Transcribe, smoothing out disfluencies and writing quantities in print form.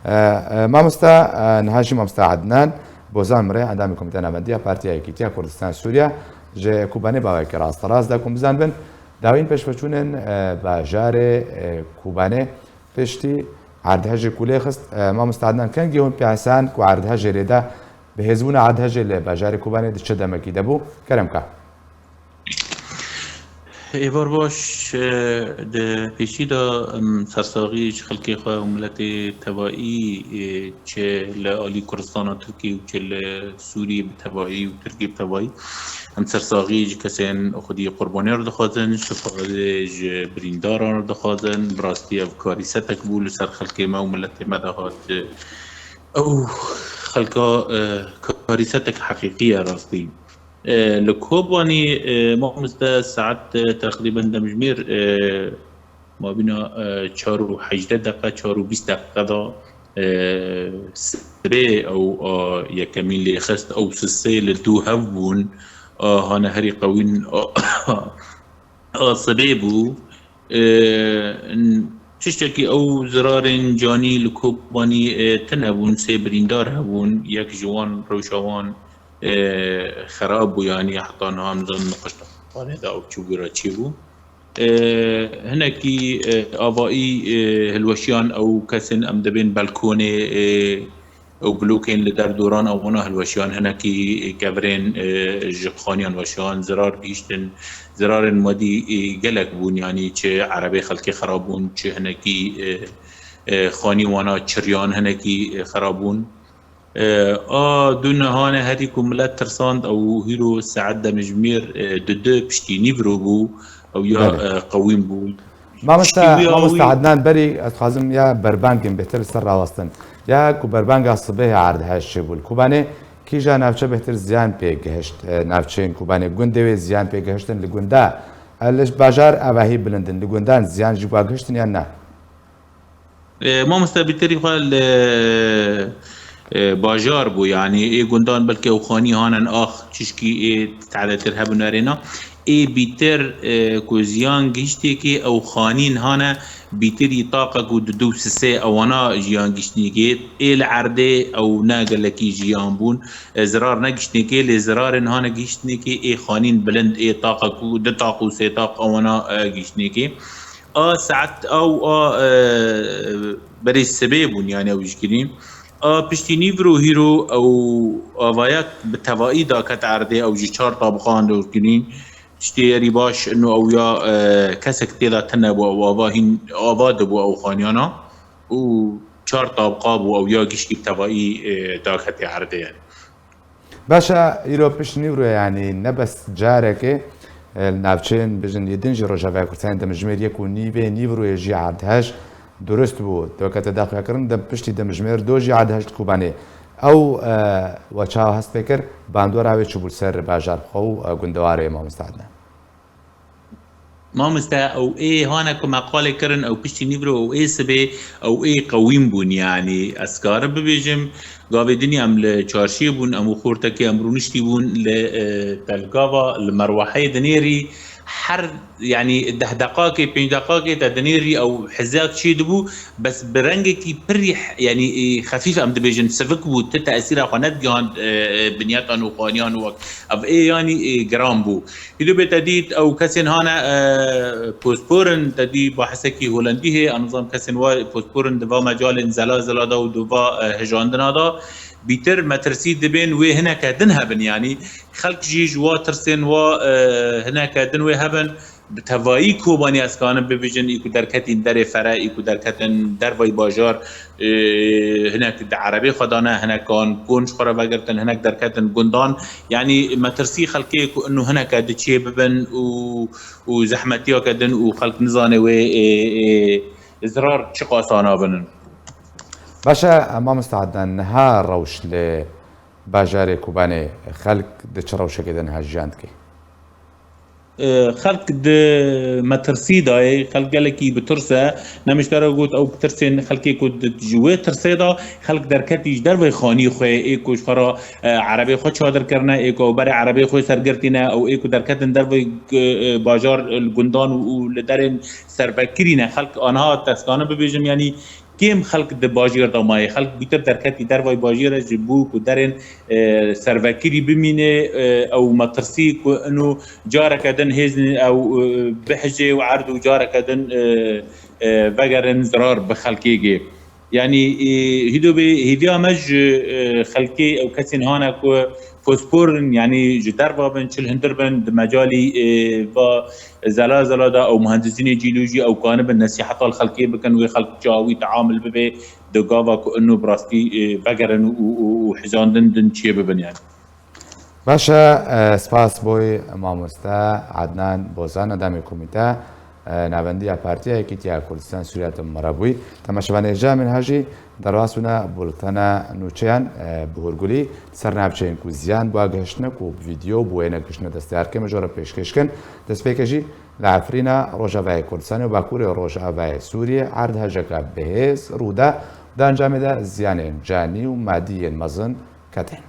مامۆستا نهاشی مامۆستا عەدنان بۆزان مرێ ئەندامی کۆمیتە ناوەندیە پارتیای یەکیتیا کوردستان سووریا ژێ کوبانێ باوایەکی ڕاستەڕاست دەکوم بزان بن داوین پێشبەچوونن باژارێ کوبانێ پشتی عردهەژێ کولێ خست مامۆستا عەدنان کەنگی هۆن پیاسان کو عردهەژێ لێدا بەهێزبوونە عردهەژێ لە باژارێ کوبانێ چ دەمەکی دەبوو کەرەمکە ایوار باش ده پیشی دا سرساقی خلقی خواه و ملت تبایی چه لآلی کردستان و ترکی و چه لسوری بتبایی و ترکی بتبایی هم سرساقی کسین خودی قربانی رو دخوازن شفاقش برینداران رو دخوازن براستی افکاری ستک بول سر خلقی ما و ملت مدهات او خلقا کاری ستک حقیقی راستی لكوباني ما مزدا ساعات تقريبا دمجمير ما بين 4 دقيقة 4 20 دقيقة سري أو يكمل لي خست أو سسي لدو هفون هانا هري قوين صبيبو تشتكي أو زرار جاني لكوباني تنهبون سيبريندار هبون يك جوان روشوان خراب و يعني حتى نام ضمن نقشة هذا أو تشوفيرا تشيبو هناكي آبائي هالوشيان أو كسن أم دبين بالكوني أو بلوكين لدار دوران أو هنا هالوشيان هناكي كبرين جخانيان وشيان زرار بيشتن زرار مادي جلك بون يعني چه عربي خلقي خرابون چه هناكي خاني وانا چريان هناكي خرابون دون هانه هری کملت ترساند او هیرو سعد مجمیر دو پشتی نیورو بو او یا قویم بو مامۆستا عەدنان بەری ئەتخوازم یا بەربانگن بهتر سەر ڕاوەستن یا کو بەربانگا سبەی عەردهەژ بوو کوبانێ کیژە ناوچە بهتر زیان پێگەهشت ناوچەین کوبانێ گوند دەوێت زیان پێگەهشتن لە گوندا لەش باژار ئاواهی بلندن لە گوندان زیان ژواگەشتن یان نا مامۆستا بێتەری خوا باجار بو يعني اي گندان بلکه او خانی هانن آخ چشکی اي تعدتر هبو نارینا اي بیتر کوزیان گشتی که او خانین هانه بیتری طاقه کو دو سسه اوانا جیان گشتی که اي العرده او ناگلکی جیان بون زرار نگشتی که لزرار هانه گشتی که اي خانین بلند اي طاقه کو دو طاقو سه طاق اوانا گشتی که ساعت او بري السبيبون يعني او يشكرين پشتی نیورو هیرو او آوایک به توایی دا کت عرده او جی 4 طابقان دور کنین تشتیری باش انو او یا کسک تیدا تنبو او آواد بو او خانیانا او 4 طابقا بو او یا گشتی توایی دا کت عرده يعني باشا ایرو پشتی نیورو يعني نبس جاركي ناوچين بجن يدنجي روجاوای کورتان دمجمير يكو نیورو يجي عردهاش درست بوو دەکەتە داخلکردن دە پشتی دەمژمێر دۆژی عادهەشت کوبانێ ئەو وەچاو هەست پێ کرد باندۆراوێ چوو بوو سەر باژارخۆ و گوندەوارەیە مامۆستا عەدنان مامۆستا او اي هانا كما قال كرن او پشتی نیورو او اي سبي او اي قویم بون يعني اسكار ببيجم قاوي دنيا ام لچارشي بون ام خورتكي ام رونشتي بون لتلقاوا المروحي دنيري حر يعني 10 دقائق 5 دقائق تدنيري او حزاك شي دبو بس برنجكي بريح يعني خفيف ام دبيجن سفك بو تاثير قنات جان بنياتن وقانيان وقت اف اي يعني جرام بو يدو بتديد او كسن هانا بوسبورن تدي بحسكي هولندي هي نظام كسن بوسبورن دوا مجال زلازل دا ودوا هجاندنا دا بيتر مترسي دبين وهناك دنهبن يعني خلق جيج واترسن وهناك دنوي هبن بتوایی کوبانی اسکان ببیجن ایکو درکتی در فرع ایکو درکتن در وی باجار هناك عربي خدانا هناك كان كونش خرا وگرتن هناك دركتن گندان يعني مترسي خلقي انه هناك دچي ببن و زحمتيا كدن و خلق نزانه و ازرار چقاسانا بنن باشا مامۆستا عەدنان نها ڕەوش لێ باژارێ کوبانێ خەلک دچ ڕەوشەکە دەنها ژیاندکەی خلق د مترسي داي خلق لكي بترسه نمشترى قلت او بترسن خلقي كود جوه ترسه دا خلق دركتي در خاني خو ايكو خرا عربي خو چادر کرنا ايكو بر عربي خو سرگرتينا او ايكو دركتن در باجار الگندان و لدرن سربكرينا خلق آنها تسكانه ببيجم يعني كيم خلق د باجير دماي خلق بيتر دركتي دروي باجير جبوك ودرن سرفكري بمينه او مترسي انه جارك دن هزن او بحجه وعرض وجارك دن بقرن زرار بخلقيجي يعني هدو هدي مج خلقي او كسن هانا كو فوسفور يعني جدار بابن شل هندربن مجالي با زلازل دا او مهندسين جيولوجي او كان النصيحه الخلقيه بكن وخلق جاوي تعامل به دغاوا كو انه براستي بقرن وحزاندن دن شي ببن يعني باشا سپاس بوی مامۆستا عدنان بۆزان ئەندامی کۆمیتە ناوەندیە پارتیە یەکێتیە کوردستان سووریا مەڕەبووی تەماشەوانێژا منهاژی دەڕاستونە بولتەنە نوچەیان بهورگولی سەر ناوچەیەک و زیان بوا گەشتنەک و ڤیدیۆ بۆ وێنەگەشتنە دەستیارکەمە ژۆرە پێشکەشکن دەستپێکەژی لە عفرینە ڕۆژاوای کوردستان و باکووری ڕۆژاوای سووریە عرض هەژەکە بەهێز ڕوودا دانجامێدا زیانێن جانی و مادیێن مەزن کەتێن